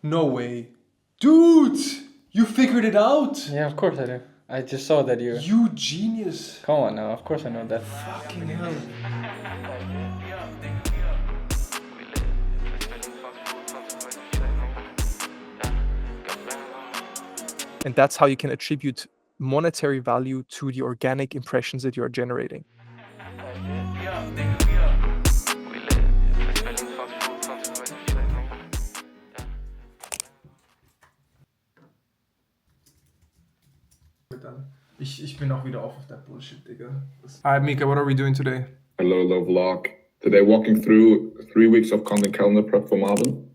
No way. Dude! You figured it out! Yeah, of course I do. I just saw that you... You genius. Come on now, of course I know that. Fucking hell. And that's how you can attribute monetary value to the organic impressions that you are generating. Ich bin auch wieder auf that Bullshit, Digga. Alright, Mika, what are we doing today? Hello, vlog. Today, walking through 3 weeks of content calendar prep for Marvin.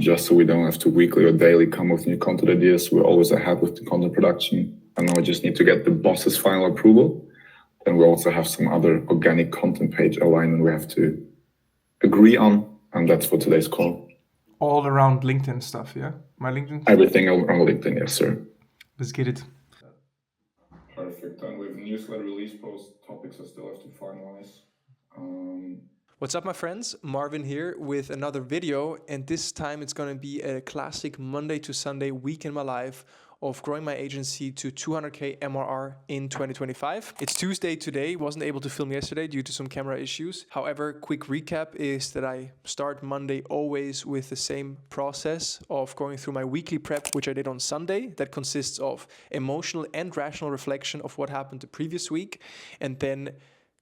Just so we don't have to weekly or daily come with new content ideas. We're always ahead with the content production. And now we just need to get the boss's final approval. Then we also have some other organic content page alignment we have to agree on. And that's for today's call. All around LinkedIn stuff, yeah? My LinkedIn? Everything around LinkedIn, yes, sir. Let's get it. Perfect. And with newsletter release post topics, I still have to finalize. What's up, my friends? Marvin here with another video, and this time it's going to be a classic Monday to Sunday week in my life of growing my agency to 200k MRR in 2025. It's Tuesday today, wasn't able to film yesterday due to some camera issues. However, quick recap is that I start Monday always with the same process of going through my weekly prep, which I did on Sunday. That consists of emotional and rational reflection of what happened the previous week, and then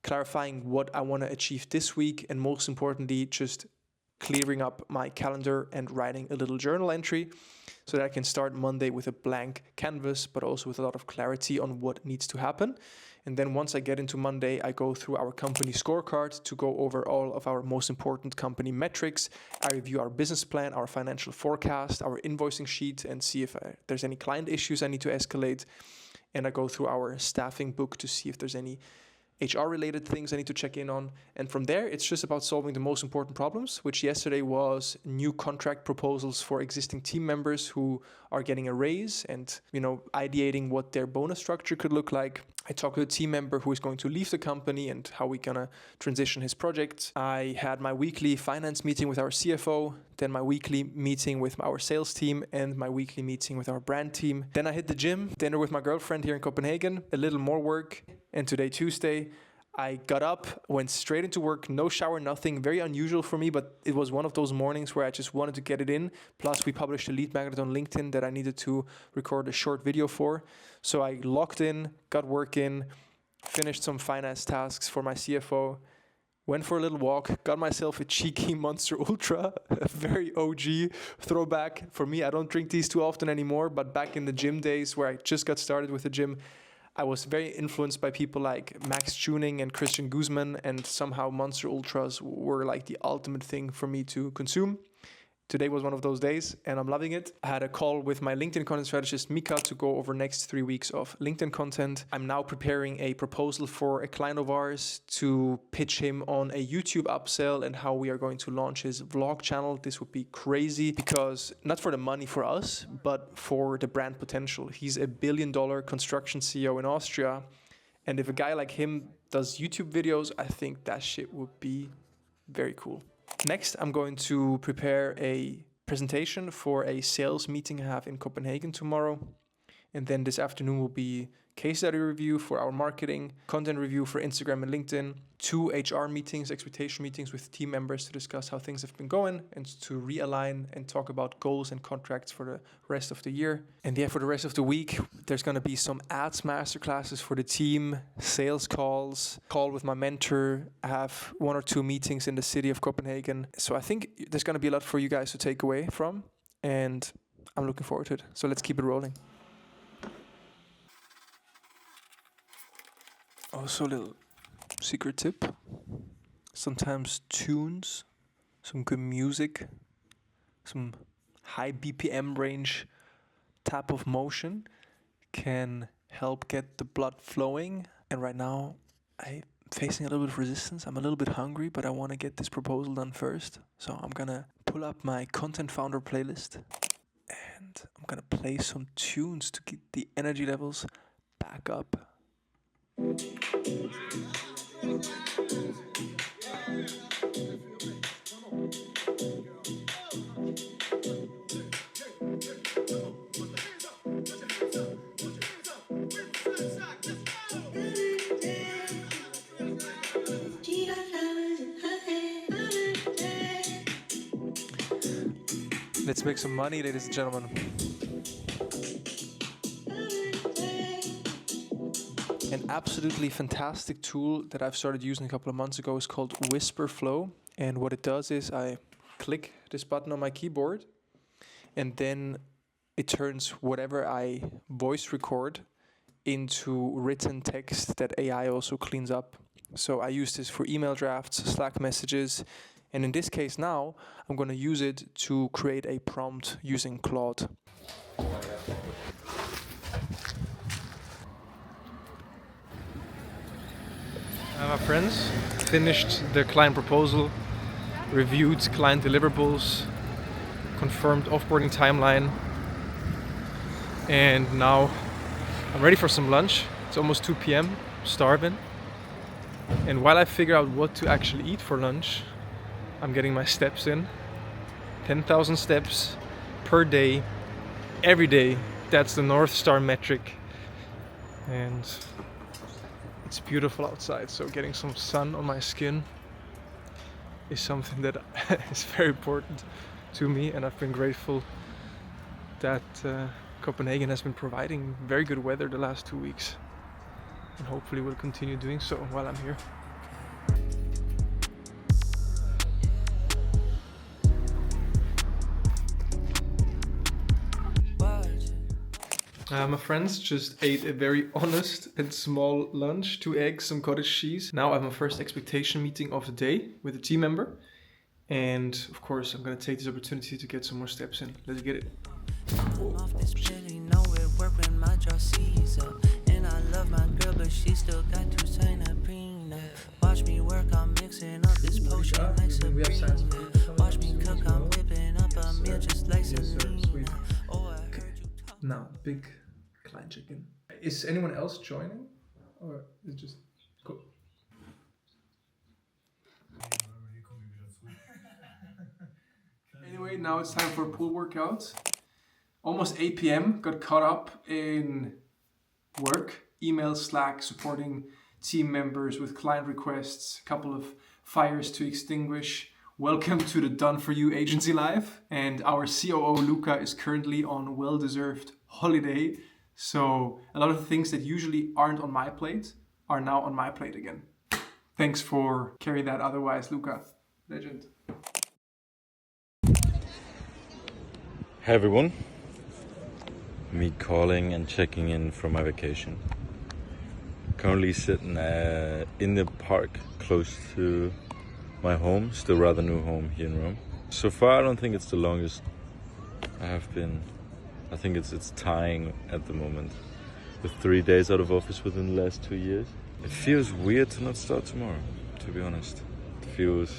clarifying what I want to achieve this week, and most importantly, just clearing up my calendar and writing a little journal entry so that I can start Monday with a blank canvas, but also with a lot of clarity on what needs to happen. And then once I get into Monday, I go through our company scorecard to go over all of our most important company metrics. I review our business plan, our financial forecast, our invoicing sheet, and see if there's any client issues I need to escalate. And I go through our staffing book to see if there's any HR-related things I need to check in on. And from there, it's just about solving the most important problems, which yesterday was new contract proposals for existing team members who are getting a raise and, ideating what their bonus structure could look like. I talked to a team member who is going to leave the company and how we're going to transition his project. I had my weekly finance meeting with our CFO, then my weekly meeting with our sales team, and my weekly meeting with our brand team. Then I hit the gym, dinner with my girlfriend here in Copenhagen, a little more work. And today, Tuesday, I got up, went straight into work, no shower, nothing. Very unusual for me, but it was one of those mornings where I just wanted to get it in. Plus, we published a lead magnet on LinkedIn that I needed to record a short video for. So I logged in, got work in, finished some finance tasks for my CFO, went for a little walk, got myself a cheeky Monster Ultra, a very OG throwback. For me, I don't drink these too often anymore, but back in the gym days where I just got started with the gym, I was very influenced by people like Max Tuning and Christian Guzman, and somehow Monster Ultras were like the ultimate thing for me to consume. Today was one of those days, and I'm loving it. I had a call with my LinkedIn content strategist, Mika, to go over next 3 weeks of LinkedIn content. I'm now preparing a proposal for a client of ours to pitch him on a YouTube upsell and how we are going to launch his vlog channel. This would be crazy because not for the money for us, but for the brand potential. He's a $1 billion construction CEO in Austria. And if a guy like him does YouTube videos, I think that shit would be very cool. Next, I'm going to prepare a presentation for a sales meeting I have in Copenhagen tomorrow. And then this afternoon will be case study review for our marketing, content review for Instagram and LinkedIn, 2 HR meetings, expectation meetings with team members to discuss how things have been going and to realign and talk about goals and contracts for the rest of the year. And for the rest of the week, there's going to be some ads masterclasses for the team, sales calls, call with my mentor. I have 1 or 2 meetings in the city of Copenhagen. So I think there's going to be a lot for you guys to take away from, and I'm looking forward to it. So let's keep it rolling. Also, a little secret tip. Sometimes tunes, some good music, some high BPM range type of motion can help get the blood flowing. And right now, I'm facing a little bit of resistance. I'm a little bit hungry, but I want to get this proposal done first. So I'm gonna pull up my Content Founder playlist and I'm gonna play some tunes to get the energy levels back up. Let's make some money, ladies and gentlemen. An absolutely fantastic tool that I've started using a couple of months ago is called Whisper Flow. And what it does is I click this button on my keyboard, and then it turns whatever I voice record into written text that AI also cleans up. So I use this for email drafts, Slack messages, and in this case now, I'm going to use it to create a prompt using Claude. My friends, finished the client proposal, reviewed client deliverables, confirmed offboarding timeline, and now I'm ready for some lunch. It's almost 2 p.m, starving. And while I figure out what to actually eat for lunch, I'm getting my steps in. 10,000 steps per day, every day. That's the North Star metric. And it's beautiful outside, so getting some sun on my skin is something that is very important to me, and I've been grateful that Copenhagen has been providing very good weather the last 2 weeks, and hopefully will continue doing so while I'm here. My friends just ate a very honest and small lunch, 2 eggs, some cottage cheese. Now I have my first expectation meeting of the day with a team member. And of course, I'm gonna take this opportunity to get some more steps in. Let's get it. Watch me work, I'm mixing up this potion like Sabrina. Watch me cook, I'm whipping up a meal just like Selena. Now, big client check-in. Is anyone else joining? Or is it just cool? Anyway, now it's time for a pool workout. Almost 8 p.m. Got caught up in work, email, Slack, supporting team members with client requests, a couple of fires to extinguish. Welcome to the Done For You agency life. And our COO Luca is currently on well-deserved holiday. So a lot of the things that usually aren't on my plate are now on my plate again. Thanks for carrying that otherwise, Luca. Legend. Hey everyone, me calling and checking in from my vacation. Currently sitting in the park close to my home, still rather new home here in Rome. So far I don't think it's the longest I have been. I think it's tying at the moment with 3 days out of office within the last 2 years. It feels weird to not start tomorrow, to be honest. It feels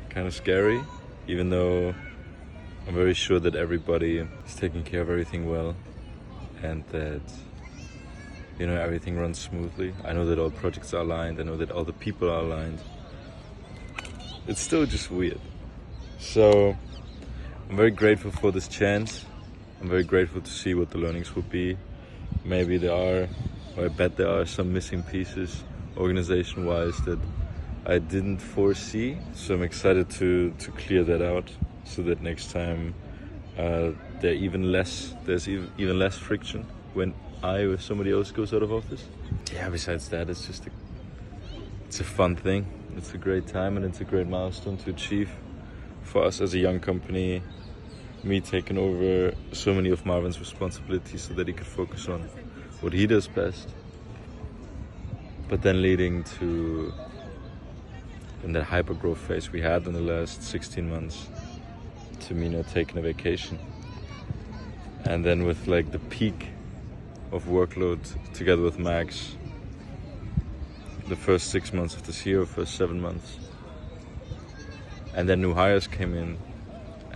kind of scary, even though I'm very sure that everybody is taking care of everything well and that, you know, everything runs smoothly. I know that all projects are aligned. I know that all the people are aligned. It's still just weird. So I'm very grateful for this chance. I'm very grateful to see what the learnings will be. Maybe there are, or I bet there are some missing pieces organization-wise that I didn't foresee. So I'm excited to clear that out so that next time there's even less friction when I or somebody else goes out of office. Yeah, besides that, it's a fun thing. It's a great time and it's a great milestone to achieve for us as a young company. Me taking over so many of Marvin's responsibilities so that he could focus on what he does best. But then leading to, in that hyper growth phase we had in the last 16 months, to me not taking a vacation. And then with like the peak of workload together with Max, the first 6 months of this year, first 7 months. And then new hires came in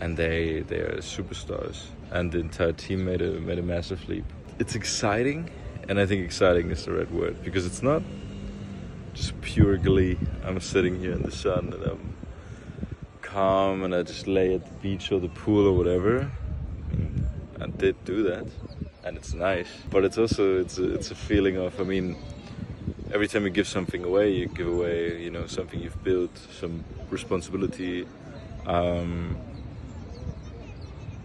and they are superstars. And the entire team made a massive leap. It's exciting, and I think exciting is the right word, because it's not just pure glee. I'm sitting here in the sun and I'm calm and I just lay at the beach or the pool or whatever. I did do that, and it's nice. But it's also it's a feeling of, I mean, every time you give something away, you give away, you know, something you've built, some responsibility.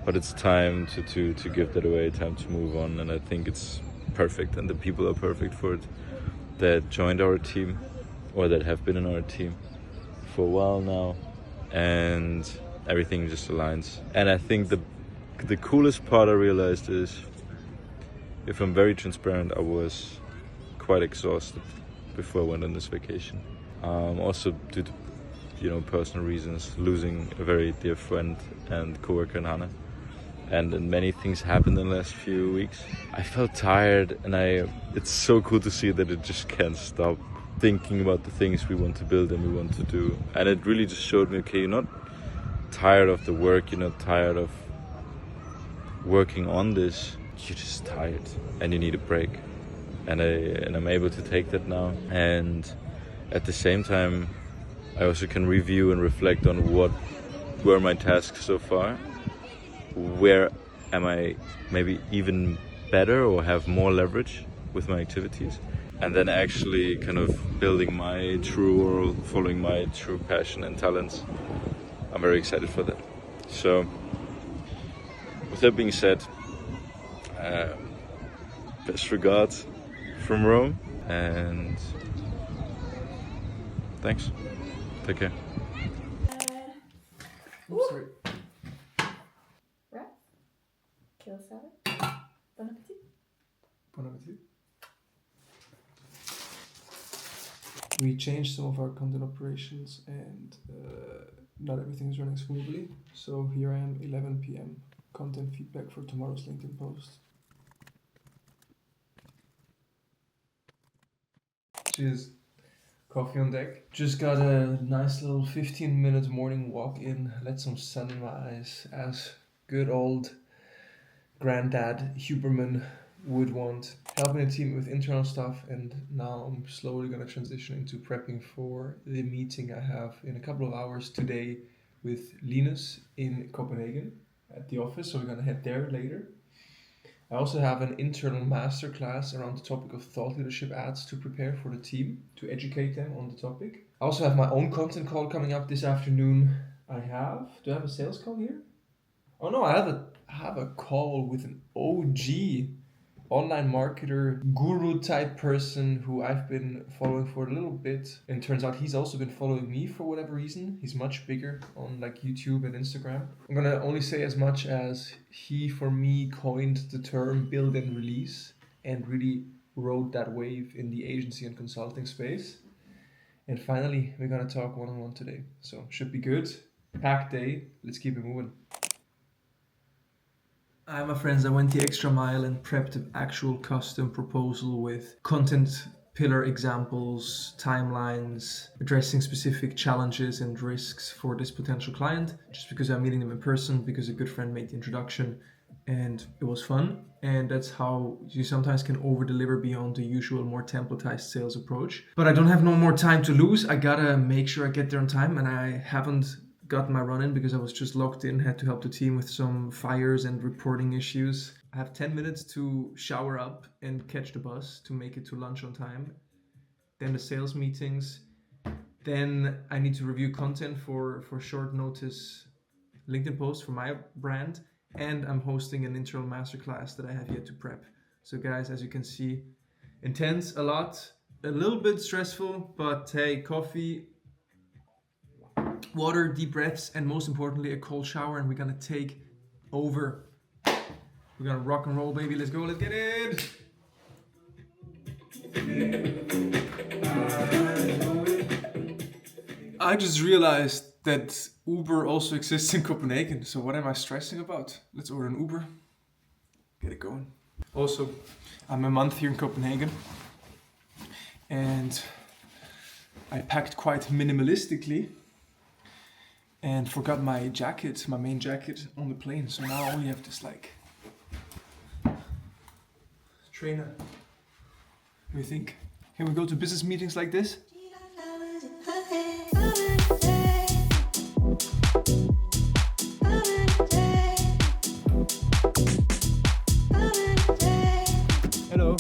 but it's time to give that away, time to move on, and I think it's perfect, and the people are perfect for it that joined our team or that have been in our team for a while now, and everything just aligns. And I think the coolest part I realized is, if I'm very transparent, I was quite exhausted before I went on this vacation. Also due to personal reasons, losing a very dear friend and coworker in Hannah. And then many things happened in the last few weeks. I felt tired, and it's so cool to see that it just can't stop thinking about the things we want to build and we want to do. And it really just showed me, okay, you're not tired of the work, you're not tired of working on this, you're just tired and you need a break. And I'm able to take that now. And at the same time, I also can review and reflect on what were my tasks so far. Where am I maybe even better or have more leverage with my activities? And then actually kind of building my true world, following my true passion and talents. I'm very excited for that. So, with that being said, best regards from Rome, and thanks. Take care. Sorry. Right? Kill salad. Bon appetit. Bon appetit. We changed some of our content operations, and not everything is running smoothly. So here I am, 11 p.m. Content feedback for tomorrow's LinkedIn post. Cheers. Coffee on deck. Just got a nice little 15-minute morning walk in. Let some sun in my eyes, as good old granddad Huberman would want. Helping the team with internal stuff, and now I'm slowly going to transition into prepping for the meeting I have in a couple of hours today with Linus in Copenhagen at the office, so we're going to head there later. I also have an internal masterclass around the topic of thought leadership ads to prepare for the team, to educate them on the topic. I also have my own content call coming up this afternoon. Do I have a sales call here? Oh no, I have a call with an OG online marketer, guru type person who I've been following for a little bit. And turns out he's also been following me for whatever reason. He's much bigger on like YouTube and Instagram. I'm gonna only say as much as he, for me, coined the term build and release and really rode that wave in the agency and consulting space. And finally, we're gonna talk one-on-one today. So should be good. Packed day. Let's keep it moving. Hi, my friends. I went the extra mile and prepped an actual custom proposal with content pillar examples, timelines, addressing specific challenges and risks for this potential client, just because I'm meeting them in person, because a good friend made the introduction and it was fun. And that's how you sometimes can over-deliver beyond the usual more templatized sales approach. But I don't have no more time to lose. I gotta make sure I get there on time, and I haven't got my run in because I was just locked in, had to help the team with some fires and reporting issues. I have 10 minutes to shower up and catch the bus to make it to lunch on time. Then the sales meetings. Then I need to review content for short notice LinkedIn posts for my brand. And I'm hosting an internal masterclass that I have yet to prep. So guys, as you can see, intense, a little bit stressful, but hey, coffee, water, deep breaths, and most importantly, a cold shower, and we're gonna take over. We're gonna rock and roll, baby. Let's go, let's get it. I just realized that Uber also exists in Copenhagen, so what am I stressing about? Let's order an Uber, get it going. Also, I'm a month here in Copenhagen, and I packed quite minimalistically and forgot my jacket, my main jacket on the plane. So now I only have this like trainer. What do you think? Can we go to business meetings like this? Hello.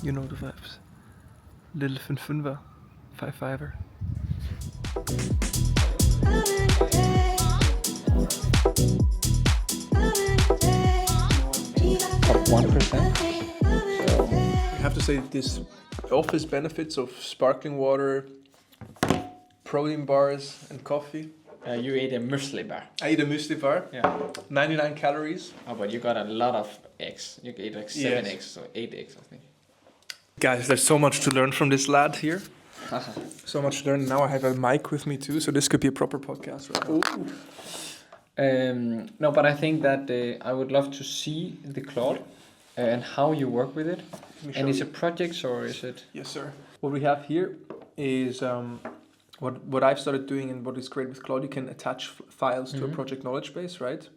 You know the vibes. Little 5-5er. Top 1%. So I have to say this office benefits of sparkling water, protein bars and coffee. you ate a muesli bar. I eat a muesli bar, Yeah. 99 calories. Oh, but you got a lot of eggs. You ate like 7 Yes. eggs or 8 eggs, I think. Guys, there's so much to learn from this lad here. So much to learn. Now I have a mic with me too, so this could be a proper podcast right now. No, but I think that I would love to see the Claude and how you work with it. Let me show And is you. it projects or is it? Yes, sir. What we have here is what I've started doing and what is great with Claude. You can attach files to a project knowledge base, right?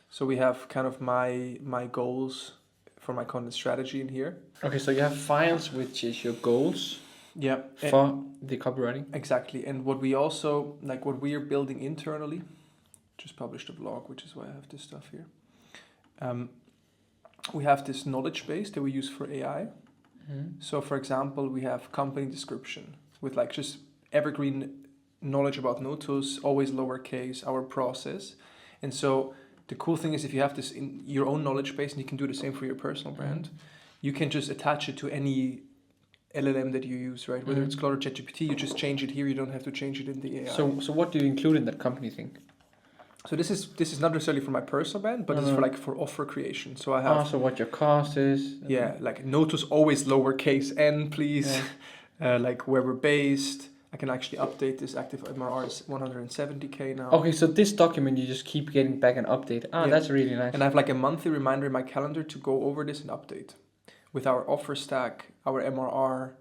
So we have kind of my goals for my content strategy in here. Okay, so you have files which is your goals Yeah. for the copywriting. Exactly. And what we also, like what we are building internally, just published a blog, which is why I have this stuff here. We have this knowledge base that we use for AI. So for example, we have company description with like just evergreen knowledge about Notus, always lowercase, our process. And so the cool thing is if you have this in your own knowledge base and you can do the same for your personal brand, you can just attach it to any LLM that you use, right? Whether it's Claude or ChatGPT, you just change it here. You don't have to change it in the AI. So what do you include in that company thing? So this is not necessarily for my personal brand, but it's for offer creation. So I have So what your cost is? like Notus always lowercase n, please. Like where we're based. I can actually update this. Active MRR is 170K now. Okay, so this document you just keep getting back an update. Yeah. That's really nice. And I have like a monthly reminder in my calendar to go over this and update with our offer stack, our MRR,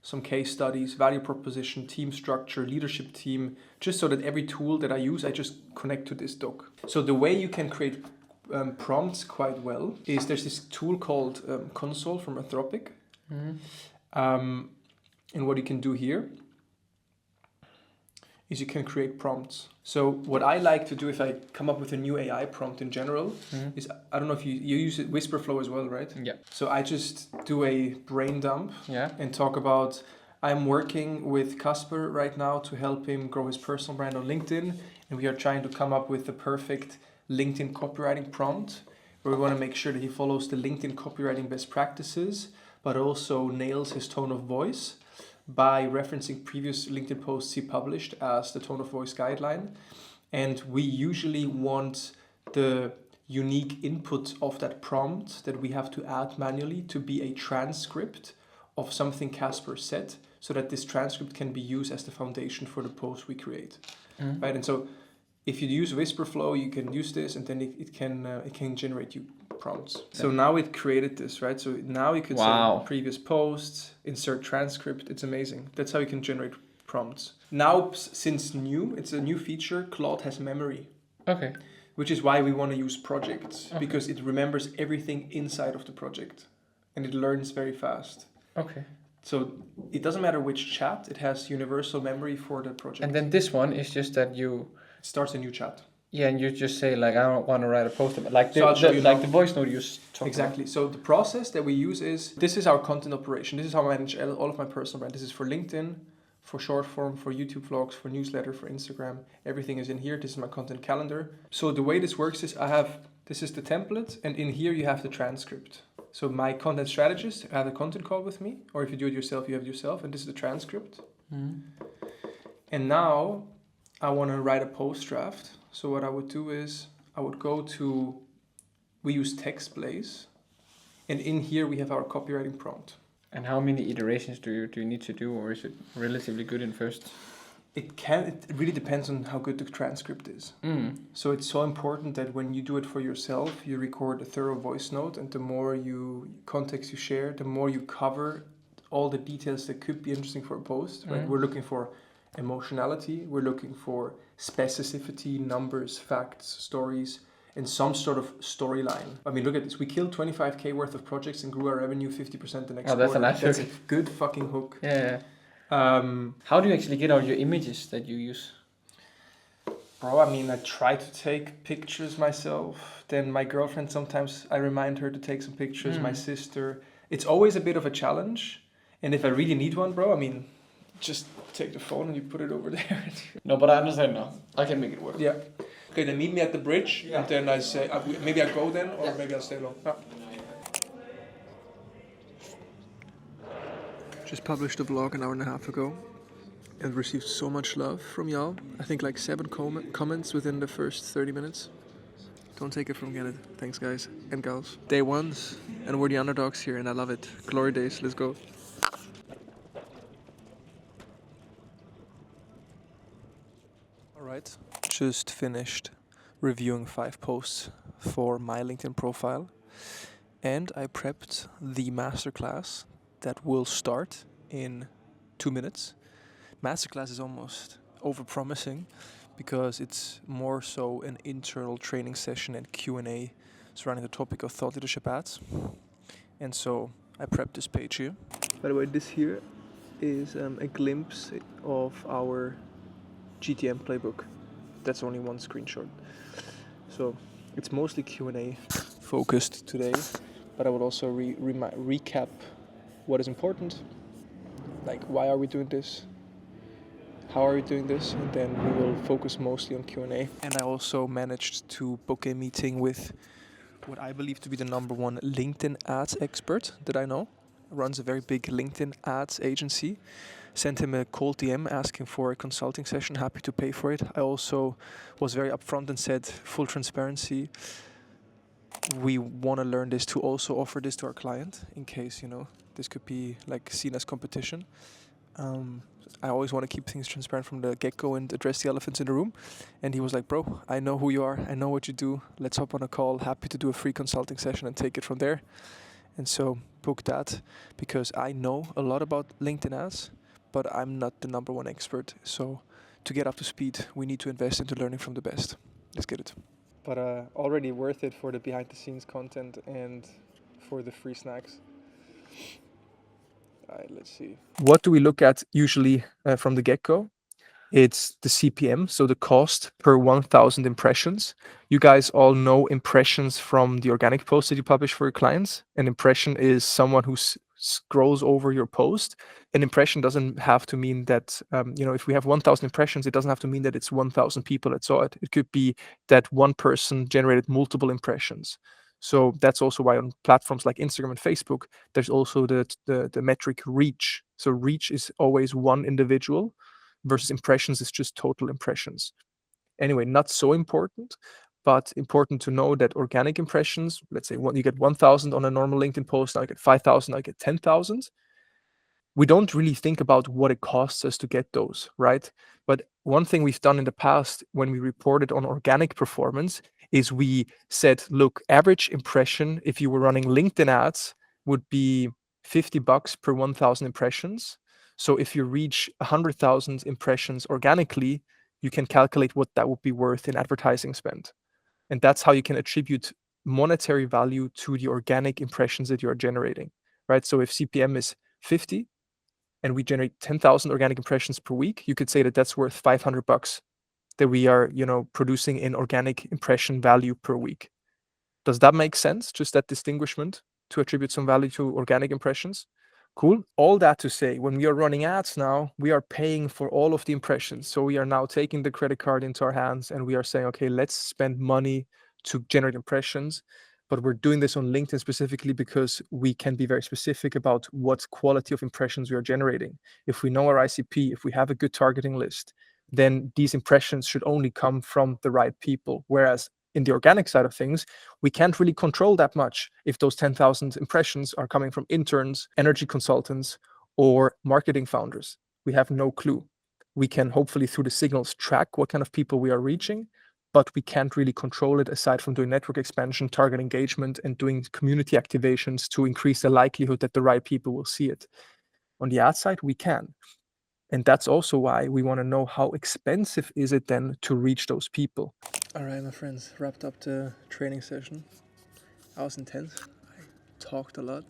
some case studies, value proposition, team structure, leadership team, just so that every tool that I use, I just connect to this doc. So the way you can create prompts quite well is there's this tool called Console from Anthropic. And what you can do here is you can create prompts. So what I like to do if I come up with a new AI prompt in general is, I don't know if you use it, Whisperflow as well, right? Yeah. So I just do a brain dump Yeah. and talk about, I'm working with Kasper right now to help him grow his personal brand on LinkedIn. And we are trying to come up with the perfect LinkedIn copywriting prompt where we want to make sure that he follows the LinkedIn copywriting best practices, but also nails his tone of voice by referencing previous LinkedIn posts he published as the tone of voice guideline. And we usually want the unique input of that prompt that we have to add manually to be a transcript of something Kasper said, so that this transcript can be used as the foundation for the post we create. Right? And so if you use Whisperflow, you can use this, and then it can generate you prompts. So now it created this, right? So now you could say previous posts, insert transcript. It's amazing. That's how you can generate prompts. Now, since it's a new feature, Claude has memory. Okay. Which is why we want to use projects, because it remembers everything inside of the project and it learns very fast. Okay. So it doesn't matter which chat, it has universal memory for the project. And then this one is just that you starts a new chat. Yeah, and you just say like, I don't want to write a post about like So I'll show you like now. the voice note you talked Exactly. So the process that we use is, this is our content operation. This is how I manage all of my personal brand. This is for LinkedIn, for short form, for YouTube vlogs, for newsletter, for Instagram. Everything is in here. This is my content calendar. So the way this works is this is the template, and in here you have the transcript. So my content strategist have a content call with me, or if you do it yourself, you have it yourself, and this is the transcript. And now I want to write a post draft. So what I would do is I would go to, we use text plays, and in here we have our copywriting prompt. And how many iterations do you need to do, or is it relatively good in first? It really depends on how good the transcript is. So it's so important that when you do it for yourself, you record a thorough voice note, and the more context you share, the more you cover all the details that could be interesting for a post. Right? We're looking for emotionality, we're looking for specificity, numbers, facts, stories, and some sort of storyline. I mean, look at this. We killed 25K worth of projects and grew our revenue 50% the next quarter. That's a nice That's hook. a good fucking hook. Yeah. How do you actually get all your images that you use? Bro, I mean, I try to take pictures myself. Then my girlfriend, sometimes I remind her to take some pictures. My sister. It's always a bit of a challenge. And if I really need one, bro, I mean, just take the phone and you put it over there. No, but I understand now. I can make it work. Yeah. Okay, then meet me at the bridge, and then I say, maybe I go then, or maybe I'll stay long. Yeah. Just published a vlog an hour and a half ago, and received so much love from y'all. I think like 7 comments within the first 30 minutes. Don't take it from granted. Thanks, guys and gals. Day ones, and we're the underdogs here, and I love it. Glory days, let's go. Alright, just finished reviewing 5 posts for my LinkedIn profile, and I prepped the masterclass that will start in 2 minutes. Masterclass is almost overpromising because it's more so an internal training session and Q&A surrounding the topic of thought leadership ads. And so I prepped this page here. By the way, this here is a glimpse of our GTM playbook. That's only one screenshot. So it's mostly Q&A focused today, but I would also recap what is important, like why are we doing this, how are we doing this, and then we will focus mostly on Q&A. And I also managed to book a meeting with what I believe to be the #1 LinkedIn ads expert that I know. Runs a very big LinkedIn ads agency. Sent him a cold DM asking for a consulting session, happy to pay for it. I also was very upfront and said, full transparency, we want to learn this to also offer this to our client in case, this could be like seen as competition. I always want to keep things transparent from the get-go and address the elephants in the room. And he was like, bro, I know who you are. I know what you do. Let's hop on a call. Happy to do a free consulting session and take it from there. And so book that because I know a lot about LinkedIn ads, but I'm not the #1 expert. So to get up to speed, we need to invest into learning from the best. Let's get it. But already worth it for the behind-the-scenes content and for the free snacks. All right, let's see. What do we look at usually from the get-go? It's the CPM, so the cost per 1,000 impressions. You guys all know impressions from the organic posts that you publish for your clients. An impression is someone who scrolls over your post. An impression doesn't have to mean that, if we have 1,000 impressions, it doesn't have to mean that it's 1,000 people that saw it. It could be that one person generated multiple impressions. So that's also why on platforms like Instagram and Facebook, there's also the metric reach. So reach is always one individual versus impressions is just total impressions. Anyway, not so important, but important to know that organic impressions, let's say you get 1,000 on a normal LinkedIn post, now I get 5,000, I get 10,000. We don't really think about what it costs us to get those, right? But one thing we've done in the past when we reported on organic performance is we said, look, average impression, if you were running LinkedIn ads, would be $50 per 1,000 impressions. So if you reach 100,000 impressions organically, you can calculate what that would be worth in advertising spend. And that's how you can attribute monetary value to the organic impressions that you are generating, right? So if CPM is 50 and we generate 10,000 organic impressions per week, you could say that that's worth $500 that we are, producing in organic impression value per week. Does that make sense? Just that distinguishment to attribute some value to organic impressions? Cool. All that to say, when we are running ads now, we are paying for all of the impressions. So we are now taking the credit card into our hands and we are saying, okay, let's spend money to generate impressions. But we're doing this on LinkedIn specifically because we can be very specific about what quality of impressions we are generating. If we know our ICP, if we have a good targeting list, then these impressions should only come from the right people. Whereas in the organic side of things, we can't really control that much if those 10,000 impressions are coming from interns, energy consultants, or marketing founders. We have no clue. We can hopefully through the signals track what kind of people we are reaching, but we can't really control it aside from doing network expansion, target engagement, and doing community activations to increase the likelihood that the right people will see it. On the ad side, we can. And that's also why we want to know how expensive is it then to reach those people. All right, my friends, wrapped up the training session. I was intense. I talked a lot.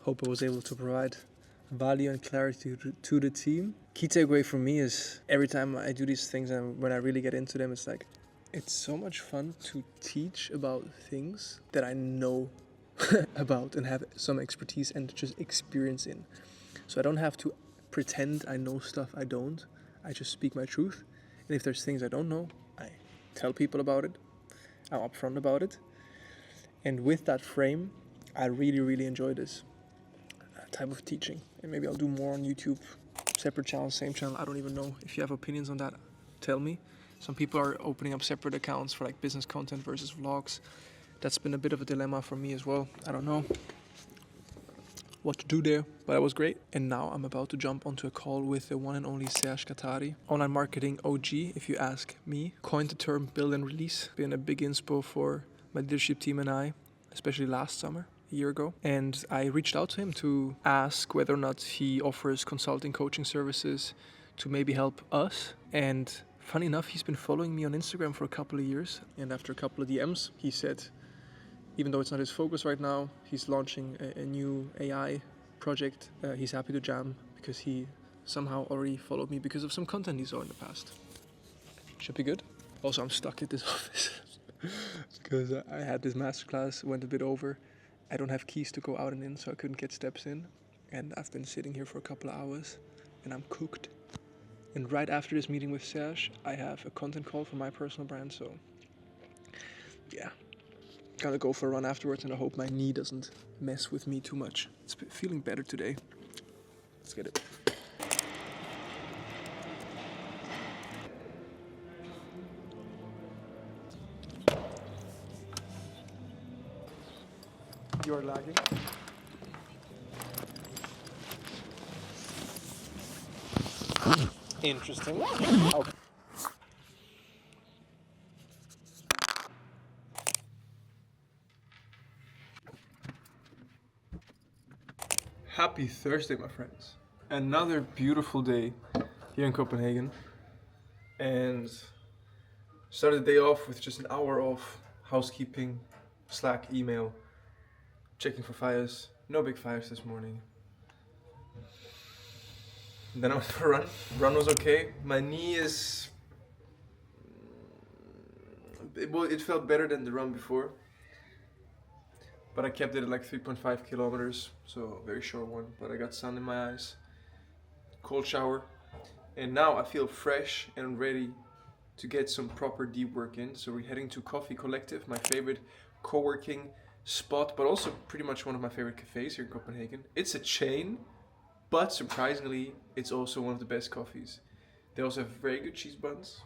Hope I was able to provide value and clarity to the team. Key takeaway for me is every time I do these things and when I really get into them, it's like, it's so much fun to teach about things that I know about and have some expertise and just experience in. So I don't have to pretend I know stuff I don't. I just speak my truth. And if there's things I don't know, I tell people about it. I'm upfront about it. And with that frame, I really, really enjoy this type of teaching. And maybe I'll do more on YouTube, separate channel, same channel. I don't even know. If you have opinions on that, tell me. Some people are opening up separate accounts for like business content versus vlogs. That's been a bit of a dilemma for me as well. I don't know what to do there, but it was great. And now I'm about to jump onto a call with the one and only Serge Gatari, online marketing OG, if you ask me. Coined the term build and release. Been a big inspo for my leadership team and I, especially last summer, a year ago. And I reached out to him to ask whether or not he offers consulting coaching services to maybe help us. And funny enough, he's been following me on Instagram for a couple of years. And after a couple of DMs, he said, even though it's not his focus right now, he's launching a new AI project. He's happy to jam because he somehow already followed me because of some content he saw in the past. Should be good. Also, I'm stuck at this office because I had this masterclass, went a bit over. I don't have keys to go out and in, so I couldn't get steps in. And I've been sitting here for a couple of hours and I'm cooked. And right after this meeting with Serge, I have a content call for my personal brand. So yeah, gotta go for a run afterwards, and I hope my knee doesn't mess with me too much. It's feeling better today. Let's get it. You are lagging. Interesting. Okay. Happy Thursday, my friends. Another beautiful day here in Copenhagen. And started the day off with just an hour of housekeeping, Slack, email, checking for fires. No big fires this morning. Then I went for a run. Run was okay. My knee is... It felt better than the run before. But I kept it at like 3.5 kilometers, so very short one. But I got sun in my eyes, cold shower, and now I feel fresh and ready to get some proper deep work in. So we're heading to Coffee Collective, my favorite co-working spot, but also pretty much one of my favorite cafes here in Copenhagen. It's a chain, but surprisingly, it's also one of the best coffees. They also have very good cheese buns.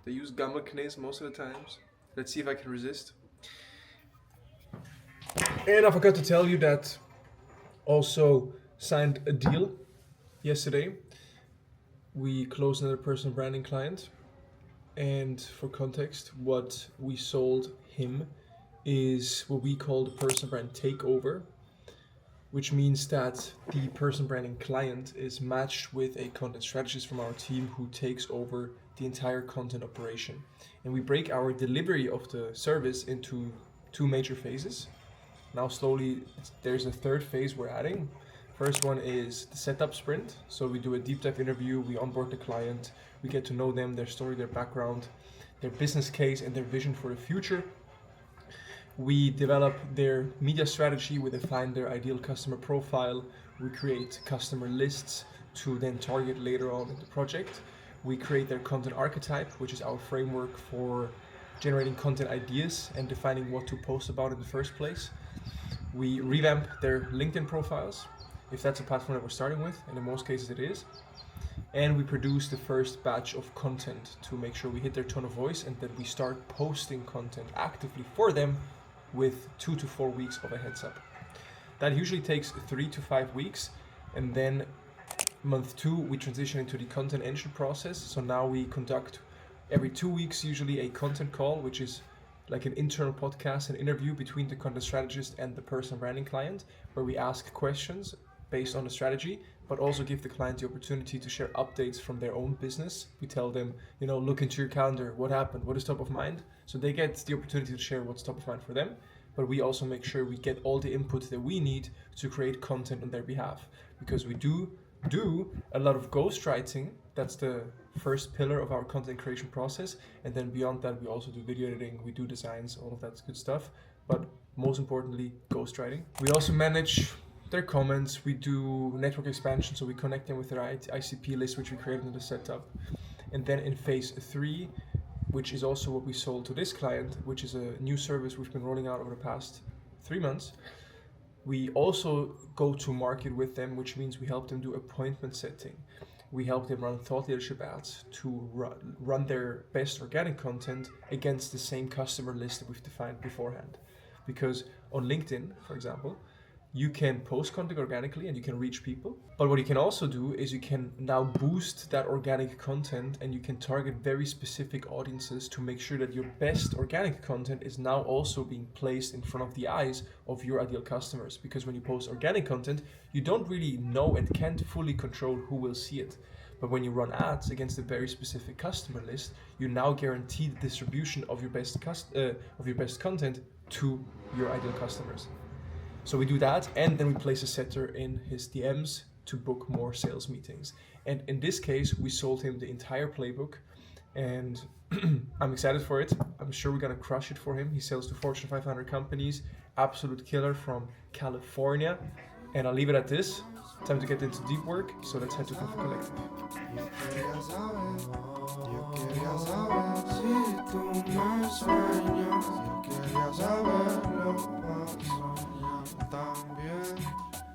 They use gammelknæs most of the times. Let's see if I can resist. And I forgot to tell you that also signed a deal yesterday. We closed another personal branding client. And for context, what we sold him is what we call the personal brand takeover, which means that the personal branding client is matched with a content strategist from our team who takes over the entire content operation. And we break our delivery of the service into two major phases. Now slowly there's a third phase we're adding. First one is the setup sprint. So we do a deep dive interview, we onboard the client, we get to know them, their story, their background, their business case and their vision for the future. We develop their media strategy, we define their ideal customer profile, we create customer lists to then target later on in the project. We create their content archetype, which is our framework for generating content ideas and defining what to post about in the first place. We revamp their LinkedIn profiles, if that's a platform that we're starting with, and in most cases it is. And we produce the first batch of content to make sure we hit their tone of voice and that we start posting content actively for them with 2 to 4 weeks of a heads up. That usually takes 3 to 5 weeks, and then month 2 we transition into the content engine process. So now we conduct every 2 weeks usually a content call, which is like an internal podcast, an interview between the content strategist and the personal branding client, where we ask questions based on the strategy, but also give the client the opportunity to share updates from their own business. We tell them, look into your calendar, what happened, what is top of mind? So they get the opportunity to share what's top of mind for them, but we also make sure we get all the input that we need to create content on their behalf, because we do a lot of ghostwriting. That's the first pillar of our content creation process, and then beyond that we also do video editing, we do designs, all of that's good stuff, but most importantly ghostwriting. We also manage their comments, we do network expansion, so we connect them with their ICP list, which we created in the setup. And then in phase 3, which is also what we sold to this client, which is a new service we've been rolling out over the past 3 months, we also go to market with them, which means we help them do appointment setting. We help them run thought leadership ads to run their best organic content against the same customer list that we've defined beforehand. Because on LinkedIn, for example, you can post content organically and you can reach people. But what you can also do is you can now boost that organic content and you can target very specific audiences to make sure that your best organic content is now also being placed in front of the eyes of your ideal customers. Because when you post organic content, you don't really know and can't fully control who will see it. But when you run ads against a very specific customer list, you now guarantee the distribution of your best content to your ideal customers. So we do that, and then we place a setter in his DMs to book more sales meetings. And in this case, we sold him the entire playbook, and I'm excited for it. I'm sure we're gonna crush it for him. He sells to Fortune 500 companies, absolute killer from California. And I'll leave it at this. Time to get into deep work, so let's head to Coffee Collective.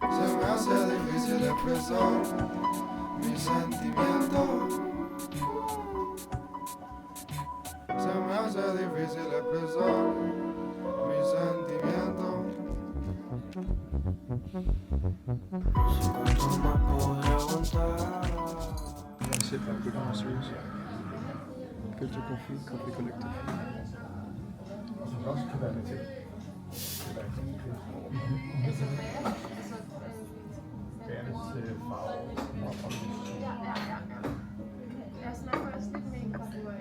Se me hace difícil expresar mis sentimientos. Se me hace difícil expresar mis sentimientos. No sé cuánto más podré aguantar. Sit back with more serious. Filter Coffee Collective.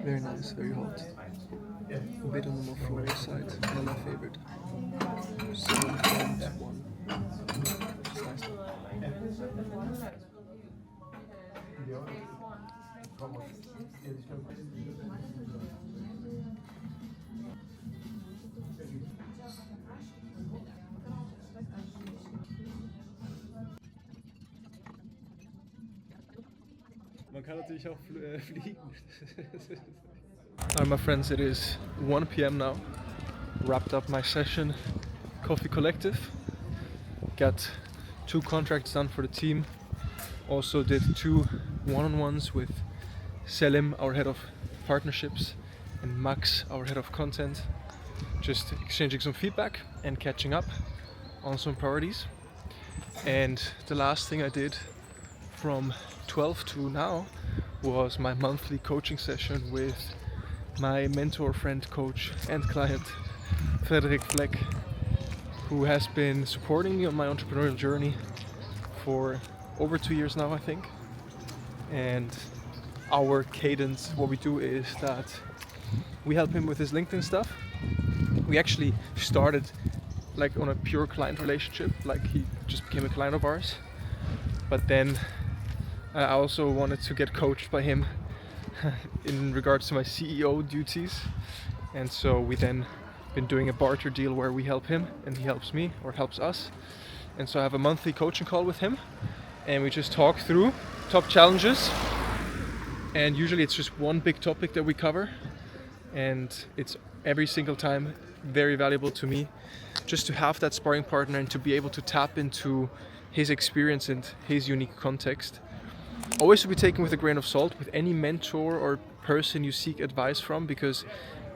Very nice, very hot. A bit on the more floral side, not my favorite. 7.1. It's nice. Man kann natürlich auch fliegen. Alright, my friends, it is 1 p.m. now. Wrapped up my session, Coffee Collective. Got 2 contracts done for the team. Also did 2 one-on-ones with Selim, our head of partnerships, and Max, our head of content. Just exchanging some feedback and catching up on some priorities. And the last thing I did from 12 to now was my monthly coaching session with my mentor, friend, coach and client Frederik Fleck, who has been supporting me on my entrepreneurial journey for over 2 years now, I think. And our cadence, what we do is that we help him with his LinkedIn stuff. We actually started like on a pure client relationship, like he just became a client of ours. But then I also wanted to get coached by him in regards to my CEO duties. And so we then been doing a barter deal where we help him and he helps me, or helps us. And so I have a monthly coaching call with him and we just talk through top challenges. And usually it's just one big topic that we cover. And it's every single time very valuable to me just to have that sparring partner and to be able to tap into his experience and his unique context. Always to be taken with a grain of salt with any mentor or person you seek advice from, because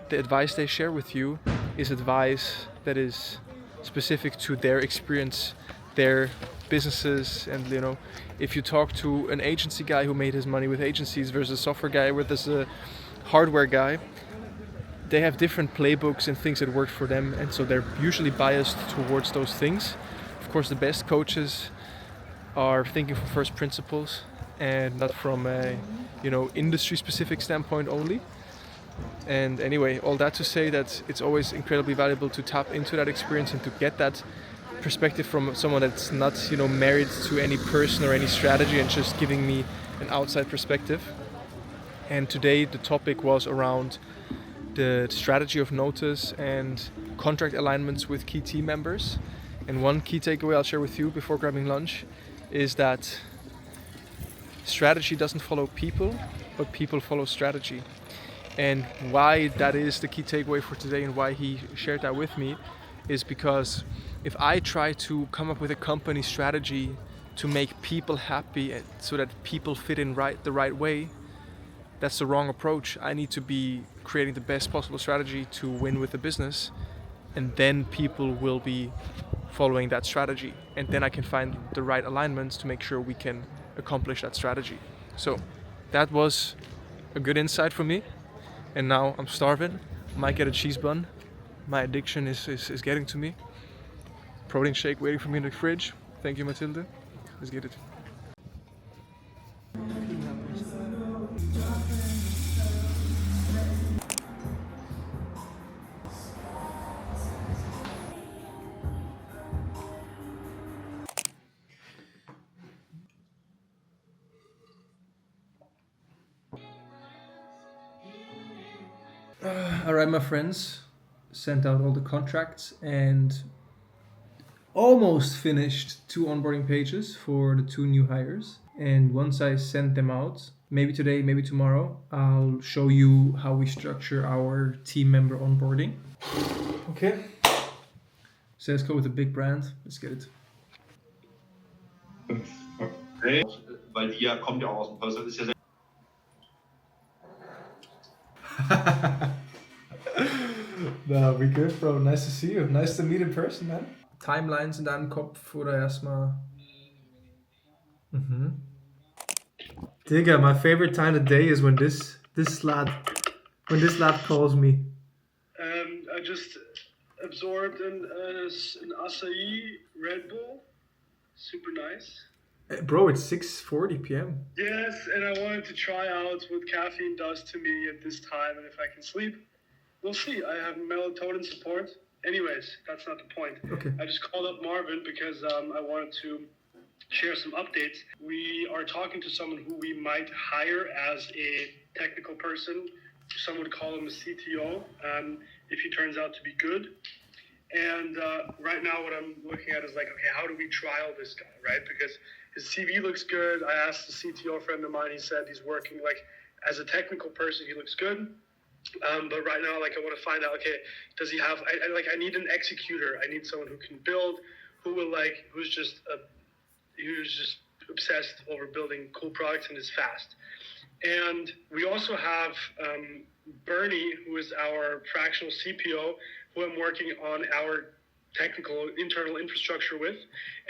the advice they share with you is advice that is specific to their experience, their businesses. And you know, if you talk to an agency guy who made his money with agencies versus a software guy versus a hardware guy, they have different playbooks and things that work for them, and so they're usually biased towards those things. Of course, the best coaches are thinking from first principles and not from a industry specific standpoint only. And anyway, all that to say that it's always incredibly valuable to tap into that experience and to get that perspective from someone that's not married to any person or any strategy and just giving me an outside perspective. And today the topic was around the strategy of Notus and contract alignments with key team members. And one key takeaway I'll share with you before grabbing lunch is that strategy doesn't follow people, but people follow strategy. And why that is the key takeaway for today and why he shared that with me is because if I try to come up with a company strategy to make people happy so that people fit in the right way, that's the wrong approach. I need to be creating the best possible strategy to win with the business, and then people will be following that strategy, and then I can find the right alignments to make sure we can accomplish that strategy. So that was a good insight for me, and now I'm starving. Might get a cheese bun. My addiction is getting to me. Protein shake waiting for me in the fridge. Thank you, Matilda. Let's get it. All right, my friends, sent out all the contracts and almost finished 2 onboarding pages for the 2 new hires. And once I send them out, maybe today, maybe tomorrow, I'll show you how we structure our team member onboarding. Okay. So let's go with a big brand. Let's get it. Okay. Weil die kommt ja auch aus dem Post, das ist ja sehr Na, we good, bro. Nice to see you. Nice to meet in person, man. Timelines in deinem Kopf oder erstmal? Digga, my favorite time of day is when this lad calls me. I just absorbed an acai Red Bull. Super nice. Bro, it's 6:40 p.m. Yes, and I wanted to try out what caffeine does to me at this time and if I can sleep. We'll see. I have melatonin support. Anyways, that's not the point. Okay. I just called up Marvin because I wanted to share some updates. We are talking to someone who we might hire as a technical person. Some would call him a CTO, if he turns out to be good. And right now what I'm looking at is like, okay, how do we trial this guy, right? Because his CV looks good. I asked a CTO friend of mine, he said he's working like as a technical person, he looks good. But right now, like I want to find out, okay, does he have, I need an executor. I need someone who can build, who's just obsessed over building cool products and is fast. And we also have Bernie, who is our fractional CPO, who I'm working on our technical internal infrastructure with.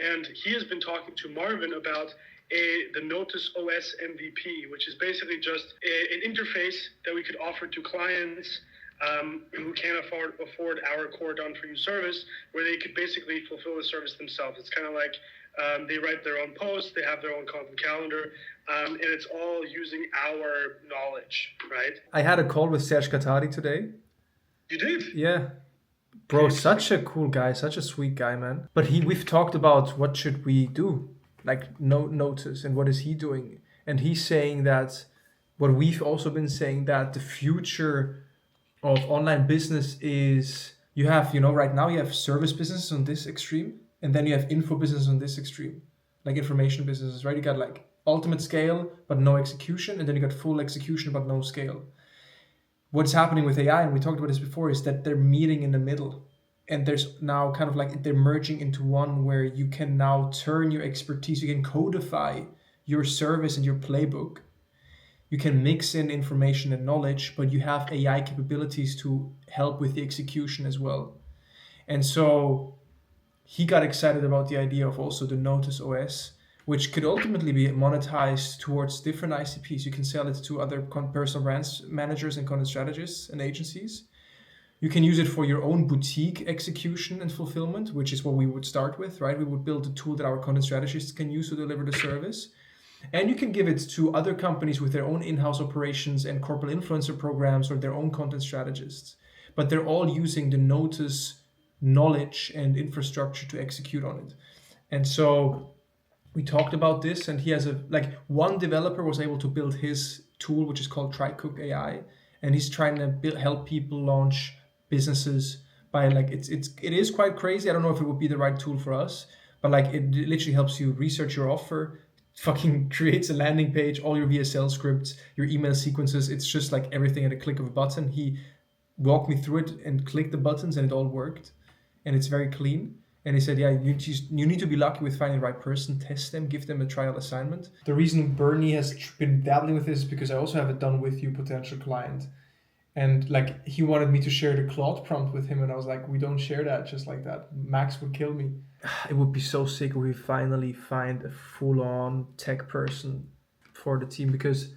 And he has been talking to Marvin about the notusOS MVP, which is basically just an interface that we could offer to clients who can't afford our core done-for-you service, where they could basically fulfill the service themselves. It's kind of like they write their own posts, they have their own content calendar, and it's all using our knowledge, right? I had a call with Serge Gatari today. You did? Yeah. Bro, such a cool guy, such a sweet guy, man. But we've talked about what should we do, like notus, and what is he doing. And he's saying that what we've also been saying, that the future of online business is, you have, right now you have service businesses on this extreme, and then you have info business on this extreme, like information businesses, right? You got like ultimate scale, but no execution, and then you got full execution, but no scale. What's happening with AI, and we talked about this before, is that they're meeting in the middle. And there's now kind of like they're merging into one where you can now turn your expertise, you can codify your service and your playbook. You can mix in information and knowledge, but you have AI capabilities to help with the execution as well. And so he got excited about the idea of also the notusOS, which could ultimately be monetized towards different ICPs. You can sell it to other personal brands managers and content strategists and agencies. You can use it for your own boutique execution and fulfillment, which is what we would start with, right? We would build a tool that our content strategists can use to deliver the service. And you can give it to other companies with their own in-house operations and corporate influencer programs or their own content strategists. But they're all using the Notus knowledge and infrastructure to execute on it. And so we talked about this, and he has one developer was able to build his tool, which is called Claude AI. And he's trying to help people launch businesses by like it is quite crazy. I don't know if it would be the right tool for us, but like it literally helps you research your offer, fucking creates a landing page, all your VSL scripts, your email sequences. It's just like everything at a click of a button. He walked me through it and clicked the buttons and it all worked, and it's very clean. And he said, yeah, you need to be lucky with finding the right person, test them, give them a trial assignment. The reason Bernie has been dabbling with this is because I also have a done with you potential client. And like he wanted me to share the Claude prompt with him, and I was like, we don't share that just like that. Max would kill me. It would be so sick if we finally find a full-on tech person for the team, because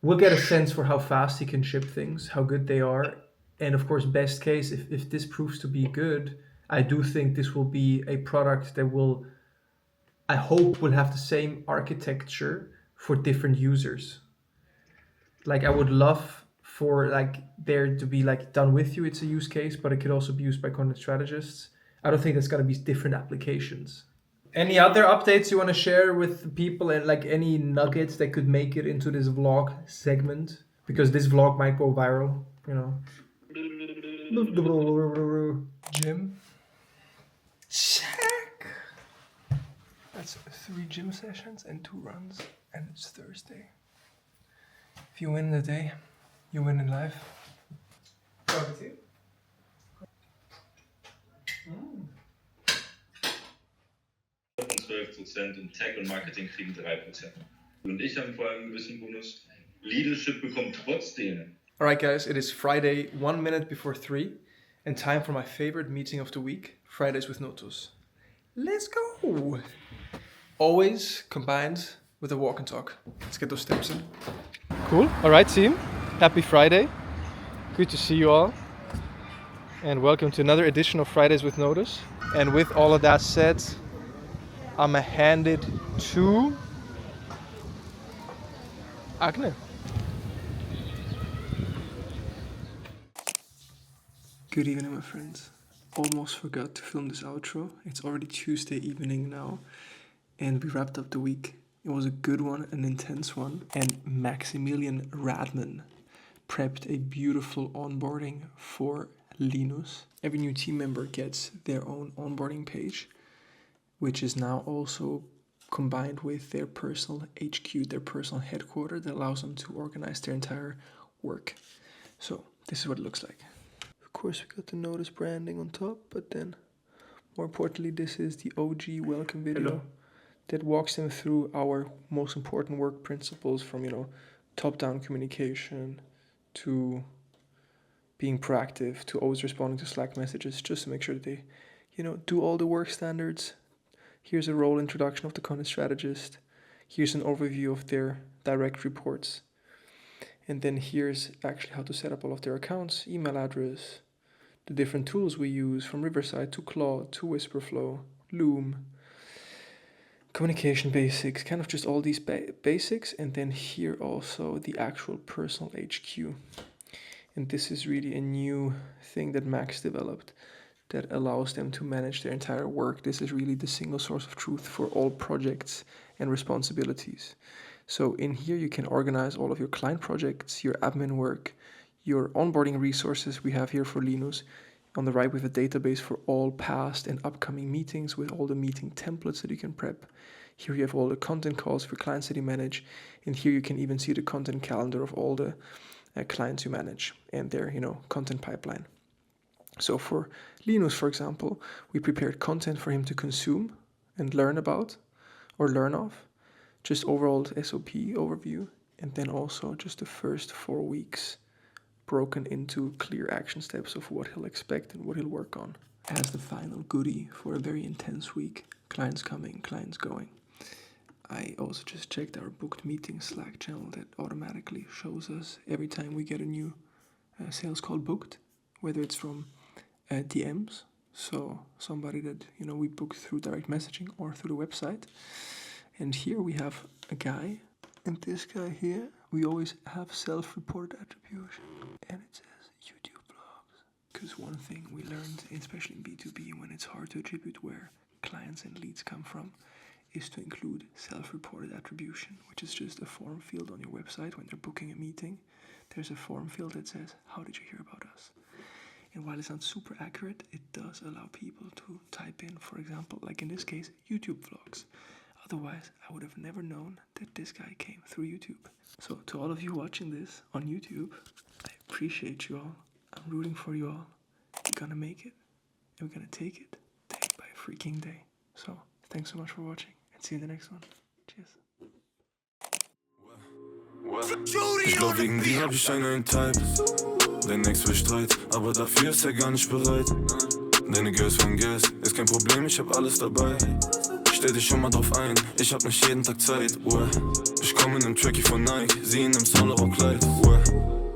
we'll get a sense for how fast he can ship things, how good they are. And of course, best case, if this proves to be good, I do think this will be a product that will, I hope, will have the same architecture for different users. Like I would love for like there to be like done with you, it's a use case, but it could also be used by content strategists. I don't think there's gonna be different applications. Any other updates you want to share with people, and like any nuggets that could make it into this vlog segment? Because this vlog might go viral, you know. Gym. Check. That's 3 gym sessions and 2 runs, and it's Thursday. If you win the day, you win in life. Quality. 12% und Tech und Marketing kriegen 3%. Und ich habe vor allem einen gewissen Bonus. Leadership bekommt trotzdem. Alright guys, it is Friday, 1 minute before 3, and time for my favorite meeting of the week, Fridays with Notus. Let's go! Always combined with a walk and talk. Let's get those steps in. Cool. Alright team, happy Friday. Good to see you all. And welcome to another edition of Fridays with Notus. And with all of that said, I'm gonna hand it to Agne. Good evening, my friends. Almost forgot to film this outro. It's already Tuesday evening now, and we wrapped up the week. It was a good one, an intense one, and Maximilian Radman prepped a beautiful onboarding for Linus. Every new team member gets their own onboarding page, which is now also combined with their personal HQ, their personal headquarters, that allows them to organize their entire work. So this is what it looks like. Of course, we got the Notus branding on top, but then more importantly, this is the OG welcome video that walks them through our most important work principles, from, you know, top-down communication to being proactive to always responding to Slack messages, just to make sure that they, you know, do all the work standards. Here's a role introduction of the content strategist. Here's an overview of their direct reports. And then here's actually how to set up all of their accounts, email address, the different tools we use, from Riverside to Claude to Whisperflow, Loom, communication basics, kind of just all these basics. And then here also the actual personal HQ. And this is really a new thing that Max developed that allows them to manage their entire work. This is really the single source of truth for all projects and responsibilities. So in here you can organize all of your client projects, your admin work, your onboarding resources we have here for Linus. On the right, with a database for all past and upcoming meetings with all the meeting templates that you can prep. Here you have all the content calls for clients that you manage. And here you can even see the content calendar of all the clients you manage and their, you know, content pipeline. So for Linus, for example, we prepared content for him to consume and learn about or learn of. Just overall SOP overview, and then also just the first 4 weeks broken into clear action steps of what he'll expect and what he'll work on. As the final goodie for a very intense week, clients coming, clients going, I also just checked our booked meeting Slack channel that automatically shows us every time we get a new sales call booked, whether it's from DMs, so somebody that, you know, we booked through direct messaging or through the website. And here we have a guy, and this guy here, we always have self-reported attribution, and it says YouTube vlogs. Because one thing we learned, especially in B2B, when it's hard to attribute where clients and leads come from, is to include self-reported attribution, which is just a form field on your website when they're booking a meeting. There's a form field that says, how did you hear about us? And while it sounds super accurate, it does allow people to type in, for example, like in this case, YouTube vlogs. Otherwise, I would have never known that this guy came through YouTube. So to all of you watching this on YouTube, I appreciate you all. I'm rooting for you all. You're gonna make it. And we're gonna take it day by freaking day. So thanks so much for watching and see you in the next one. Cheers. Ich glaub, wegen dir hab ich einen neuen Type. Dein Ex will Streit, aber dafür ist er gar nicht bereit. Deine Girls von Gas, ist kein Problem, ich hab alles dabei. Stell dich schon mal drauf ein, ich hab nicht jeden Tag Zeit. Ich komm in nem Trackie von Nike, sie in nem Solo-Kleid.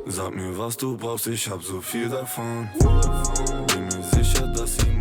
Sag mir, was du brauchst, ich hab so viel davon. Bin mir sicher, dass sie